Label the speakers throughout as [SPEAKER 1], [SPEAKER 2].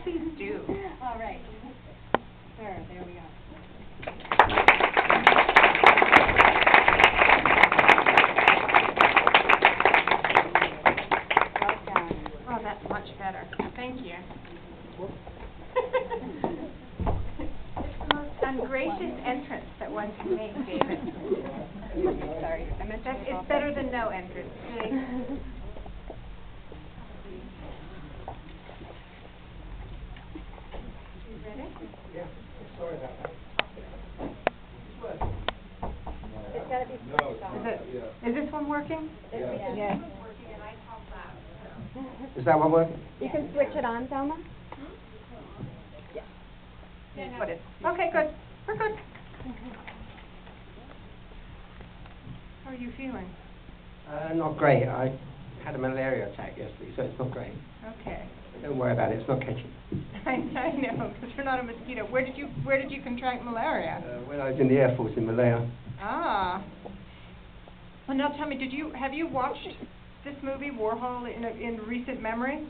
[SPEAKER 1] Please do.
[SPEAKER 2] All right. Sir, there we go.
[SPEAKER 1] Oh, that's much better. Thank you. It's the most ungracious entrance that one can make, David.
[SPEAKER 2] Sorry, I meant to
[SPEAKER 1] It's better than no entrance. You ready?
[SPEAKER 3] Yeah, sorry about that.
[SPEAKER 2] It's got to be switched on.
[SPEAKER 1] Is this one working?
[SPEAKER 2] Yeah.
[SPEAKER 3] Is that one working?
[SPEAKER 2] You can switch it on, Thelma?
[SPEAKER 1] Put it. Okay, good. We're good. How are you feeling?
[SPEAKER 3] Not great. I had a malaria attack yesterday, so it's not great.
[SPEAKER 1] Okay.
[SPEAKER 3] Don't worry about it. It's not catching.
[SPEAKER 1] I know, because you're not a mosquito. Where did you contract malaria?
[SPEAKER 3] When I was in the Air Force in Malaya.
[SPEAKER 1] Ah. Well, now tell me, have you watched this movie Warhol in recent memory?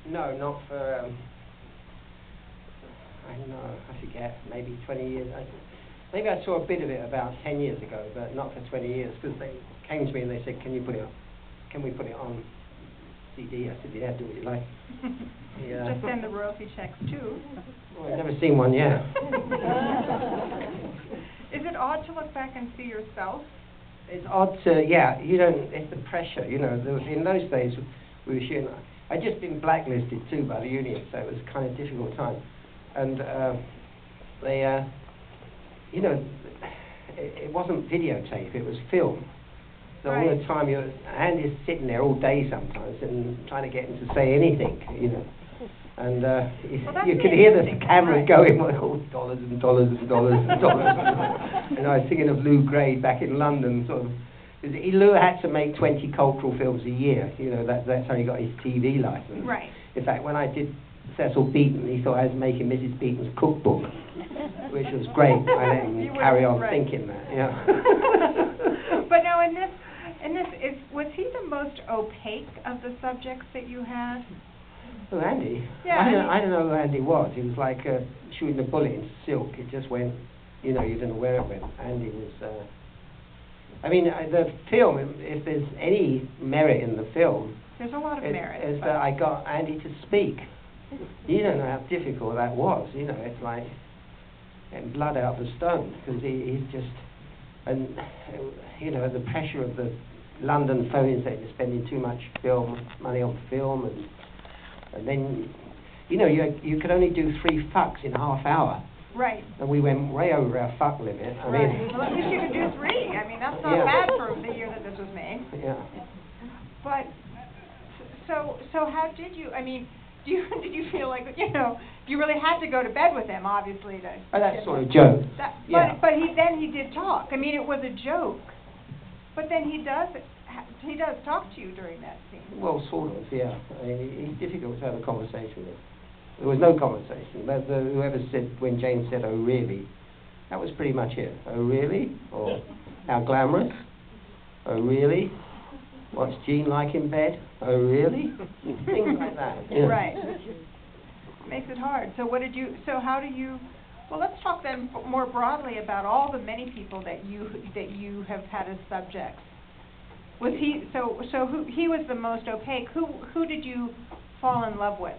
[SPEAKER 3] No, not for. I don't know. I forget. Maybe 20 years. Maybe I saw a bit of it about 10 years ago, but not for 20 years, because they came to me and they said, "Can we put it on CD?" I said, "Yeah, do what you like." Yeah.
[SPEAKER 1] Just send the royalty checks too.
[SPEAKER 3] Well, I've never seen one yet.
[SPEAKER 1] Is it odd to look back and see yourself?
[SPEAKER 3] It's odd to, yeah, you don't, it's the pressure, you know, in those days we were shooting, I'd just been blacklisted too by the union, so it was kind of difficult time. And they, you know, it wasn't videotape, it was film. So
[SPEAKER 1] right.
[SPEAKER 3] All the time Andy's sitting there all day sometimes and trying to get him to say anything, you know. And you could hear the cameras going, oh, dollars and dollars and dollars and dollars. And I was thinking of Lou Gray back in London, sort of. Lou had to make 20 cultural films a year. You know, that's how he got his TV license.
[SPEAKER 1] Right.
[SPEAKER 3] In fact, when I did Cecil Beaton, he thought I was making Mrs. Beaton's cookbook, which was great. I let him carry on thinking that. Yeah.
[SPEAKER 1] But now, in this, was he the most opaque of the subjects that you had?
[SPEAKER 3] Oh, Andy?
[SPEAKER 1] Yeah,
[SPEAKER 3] I don't know who Andy was. He was like shooting a bullet into silk. It just went, you know, you don't know where it went. Andy was, I mean, the film, if there's any merit in the film,
[SPEAKER 1] there's a lot of merit.
[SPEAKER 3] Is that I got Andy to speak. You don't know how difficult that was. You know, it's like getting blood out of the stone, because he's just, and, you know, the pressure of the London phones that you're spending too much money on film, and then, you know, you could only do 3 fucks in a half hour.
[SPEAKER 1] Right.
[SPEAKER 3] And we went way over our fuck limit. I mean,
[SPEAKER 1] well, at least you could do 3. I mean, that's not bad for the year that this was made.
[SPEAKER 3] Yeah.
[SPEAKER 1] But, so how did you, I mean, did you feel like, you know, you really had to go to bed with him, obviously, to...
[SPEAKER 3] Oh, that's sort of a joke.
[SPEAKER 1] But he did talk. I mean, it was a joke. But then he does talk to you during that scene.
[SPEAKER 3] Well, sort of, yeah. I mean, he's difficult to have a conversation with. There was no conversation. Whoever said, when Jane said, "Oh, really?" that was pretty much it. "Oh, really?" Or, "How glamorous?" "Oh, really?" "What's Jean like in bed?" "Oh, really?" Things like that. Yeah.
[SPEAKER 1] Right. Makes it hard. So how do you, well, let's talk then more broadly about all the many people that you have had as subjects. Was he, he was the most opaque. Who did you fall in love with?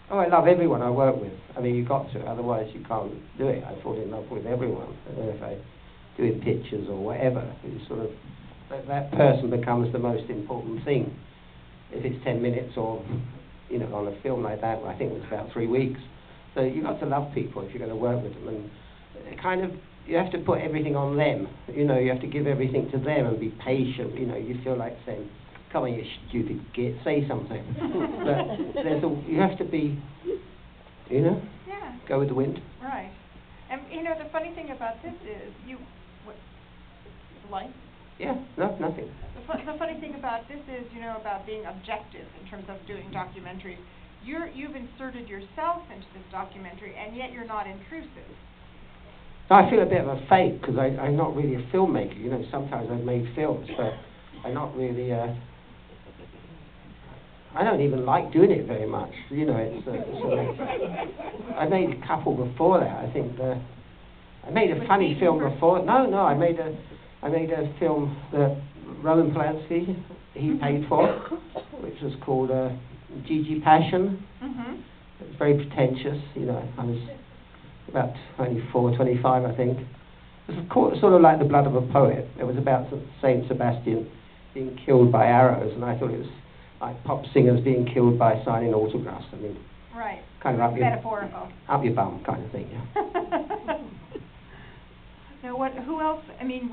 [SPEAKER 3] Oh, I love everyone I work with. I mean, you've got to, otherwise you can't do it. I fall in love with everyone. If I do in pictures or whatever, it's sort of, that person becomes the most important thing. If it's 10 minutes or, you know, on a film like that, I think it was about 3 weeks. So you've got to love people if you're going to work with them. And kind of, you have to put everything on them. You know, you have to give everything to them and be patient. You know, you feel like saying, "Come on, you stupid git, say something." But you have to be, you know, go with the wind.
[SPEAKER 1] Right. And, you know, the funny thing about this is, life?
[SPEAKER 3] Yeah, no, nothing.
[SPEAKER 1] The funny thing about this is, you know, about being objective in terms of doing documentaries. You've inserted yourself into this documentary, and yet you're not intrusive.
[SPEAKER 3] I feel a bit of a fake, because I'm not really a filmmaker. You know, sometimes I've made films, but I'm not really, I don't even like doing it very much. You know, it's sort of, I made a couple before that. I think I made a funny film before. No, I made a film that Roman Polanski he paid for, which was called Gigi Passion.
[SPEAKER 1] Mhm.
[SPEAKER 3] It was very pretentious. You know, I was about 24, 25, I think. It was sort of like The Blood of a Poet. It was about Saint Sebastian being killed by arrows, and I thought it was like pop singers being killed by signing autographs. I mean,
[SPEAKER 1] right.
[SPEAKER 3] Kind of
[SPEAKER 1] metaphorical.
[SPEAKER 3] Up your bum kind of thing, yeah.
[SPEAKER 1] Now, who else? I mean,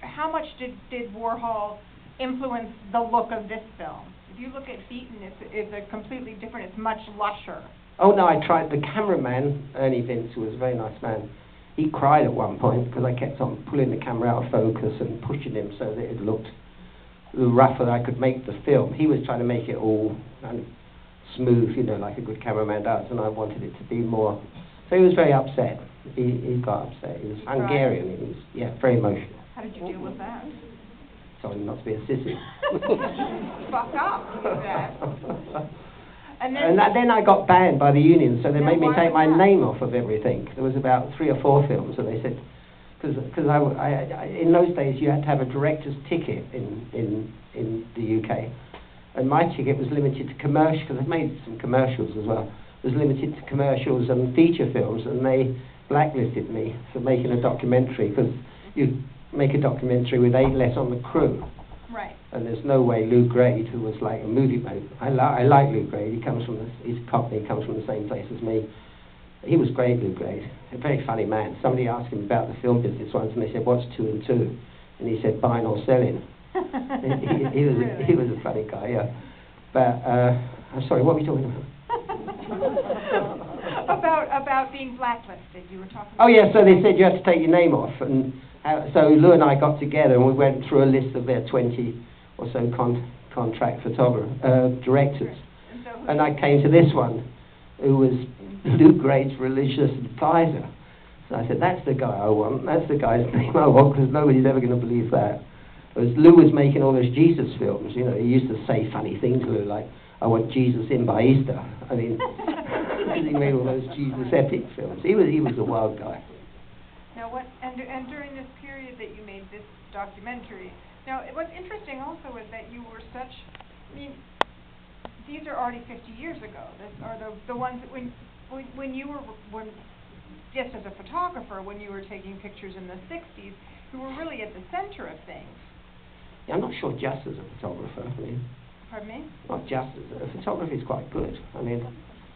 [SPEAKER 1] how much did Warhol influence the look of this film? If you look at Beaten, it's a completely different. It's much lusher.
[SPEAKER 3] Oh no, I tried. The cameraman, Ernie Vince, who was a very nice man, he cried at one point because I kept on pulling the camera out of focus and pushing him so that it looked the rougher I could make the film. He was trying to make it all kind of smooth, you know, like a good cameraman does, and I wanted it to be more. So he was very upset. He got upset. He was Hungarian. He was, very emotional.
[SPEAKER 1] How did you deal with that?
[SPEAKER 3] Told him not to be a sissy.
[SPEAKER 1] Fuck up, you said. And
[SPEAKER 3] then I got banned by the union, so they made me take my
[SPEAKER 1] that?
[SPEAKER 3] name off of everything. There was about 3 or 4 films, and they said, because I, in those days you had to have a director's ticket in the UK, and my ticket was limited to commercial, because I've made some commercials as well. It was limited to commercials and feature films, and they blacklisted me for making a documentary, because you make a documentary with 8 less on the crew.
[SPEAKER 1] Right.
[SPEAKER 3] And there's no way Lou Grade, who was like a movie mate, I like Lou Grade, he comes from he's Cockney, he comes from the same place as me. He was great, Lou Grade, a very funny man. Somebody asked him about the film business once, and they said, "What's 2 and 2?" And he said, "Buying or selling." he was a funny guy, yeah. But I'm sorry, what were we talking about?
[SPEAKER 1] about being blacklisted. You were talking.
[SPEAKER 3] Oh yeah, so they said you had to take your name off, and so Lou and I got together and we went through a list of their 20 or so contract directors, and I came to this one, who was Lou Grade's religious advisor. So I said, that's the guy I want. That's the guy's name I want, because nobody's ever going to believe that. Whereas Lou was making all those Jesus films. You know, he used to say funny things, Lou, like, "I want Jesus in by Easter." I mean, he made all those Jesus epic films. He was a wild guy.
[SPEAKER 1] Now, and during this period that you made this documentary, now what's interesting also is that you were such. I mean, these are already 50 years ago. This are the ones that when you were just as a photographer, when you were taking pictures in the 60s, you were really at the center of things.
[SPEAKER 3] Yeah, I'm not sure just as a photographer. I mean,
[SPEAKER 1] pardon me?
[SPEAKER 3] Not just as a photography is quite good. I mean.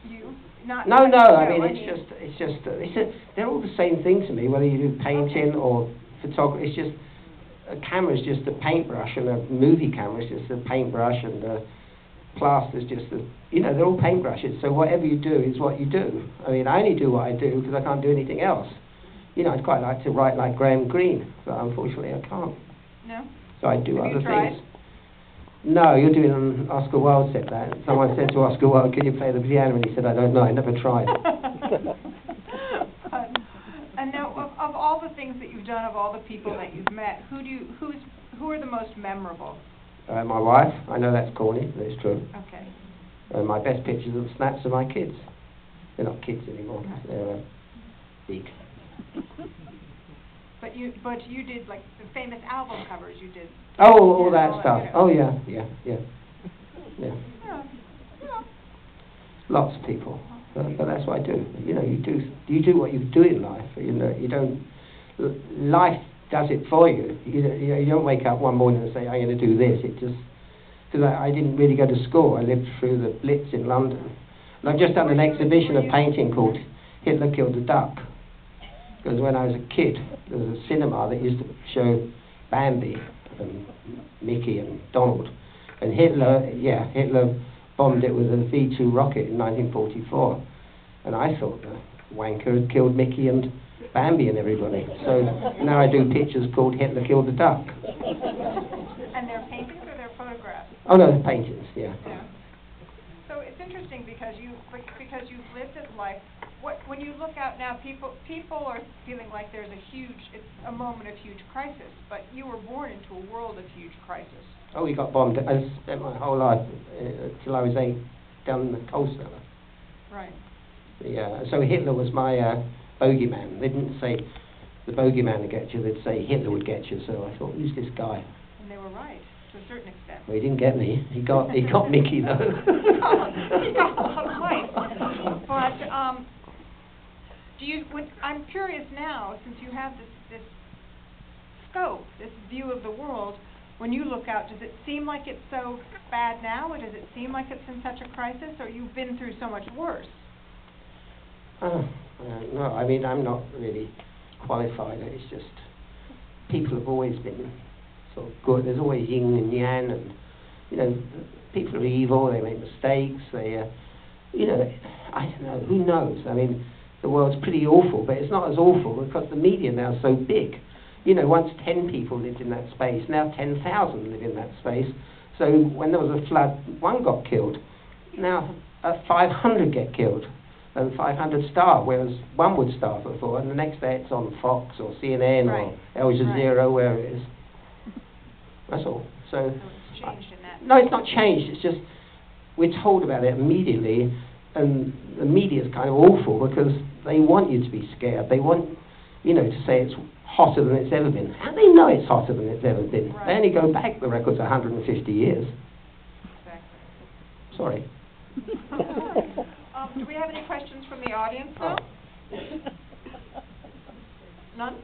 [SPEAKER 1] You? Not.
[SPEAKER 3] No. I mean, it's just they're all the same thing to me. Whether you do painting or photography, it's just a camera's just a paintbrush, and a movie camera is just a paintbrush, and a plaster's just they're all paintbrushes. So whatever you do is what you do. I mean, I only do what I do because I can't do anything else. You know, I'd quite like to write like Graham Greene, but unfortunately I can't.
[SPEAKER 1] No.
[SPEAKER 3] So I do other
[SPEAKER 1] tried?
[SPEAKER 3] things. No, you're doing an Oscar Wilde said that. Someone said to Oscar Wilde, "Can you play the piano?" And he said, "I don't know, I never tried."
[SPEAKER 1] And now, of all the things that you've done, of all the people that you've met, who are the most memorable?
[SPEAKER 3] My wife. I know that's corny, but it's true.
[SPEAKER 1] Okay.
[SPEAKER 3] My best pictures are the snaps of my kids. They're not kids anymore. They're big.
[SPEAKER 1] But you did like the famous album covers. You did.
[SPEAKER 3] Oh, all that stuff. Oh yeah.
[SPEAKER 1] Yeah.
[SPEAKER 3] Lots of people, but that's what I do. You know, you do what you do in life. You know, you don't. Life does it for you. You don't wake up one morning and say, "I'm going to do this." It just because I didn't really go to school. I lived through the Blitz in London, and I've just done an exhibition of painting called "Hitler Killed a Duck." Because when I was a kid, there was a cinema that used to show Bambi and Mickey and Donald. And Hitler bombed it with a V-2 rocket in 1944. And I thought the wanker had killed Mickey and Bambi and everybody. So now I do pictures called Hitler Killed a Duck.
[SPEAKER 1] And they're paintings or they're photographs?
[SPEAKER 3] Oh no, they're paintings, yeah.
[SPEAKER 1] So it's interesting because you've lived this life. When you look out now, people are feeling like it's a moment of huge crisis, but you were born into a world of huge crisis.
[SPEAKER 3] Oh, we got bombed. I spent my whole life till I was 8 down in the coal cellar.
[SPEAKER 1] Right.
[SPEAKER 3] Yeah. So Hitler was my bogeyman. They didn't say the bogeyman would get you. They'd say Hitler would get you. So I thought, who's this guy?
[SPEAKER 1] And they were right to a certain extent.
[SPEAKER 3] Well, he didn't get me. He got Mickey though.
[SPEAKER 1] He got a lot of life. But I'm curious now, since you have this scope, this view of the world. When you look out, does it seem like it's so bad now, or does it seem like it's in such a crisis, or you've been through so much worse?
[SPEAKER 3] No, I mean, I'm not really qualified. It's just people have always been sort of good. There's always yin and yang, and you know, people are evil. They make mistakes. They, you know, I don't know. Who knows? I mean, the world's pretty awful, but it's not as awful because the media now is so big. You know, once 10 people lived in that space, now 10,000 live in that space. So when there was a flood, one got killed. Now 500 get killed, and 500 starve, whereas one would starve before, and the next day it's on Fox or CNN or Al Jazeera, where it is. That's all. So
[SPEAKER 1] it's changed in that.
[SPEAKER 3] No, it's not changed. It's just we're told about it immediately, and the media is kind of awful because they want you to be scared. They want, you know, to say it's hotter than it's ever been. How do they know it's hotter than it's ever been?
[SPEAKER 1] Right.
[SPEAKER 3] They only go back, the record's 150 years.
[SPEAKER 1] Exactly.
[SPEAKER 3] Sorry.
[SPEAKER 1] Do we have any questions from the audience, though? None?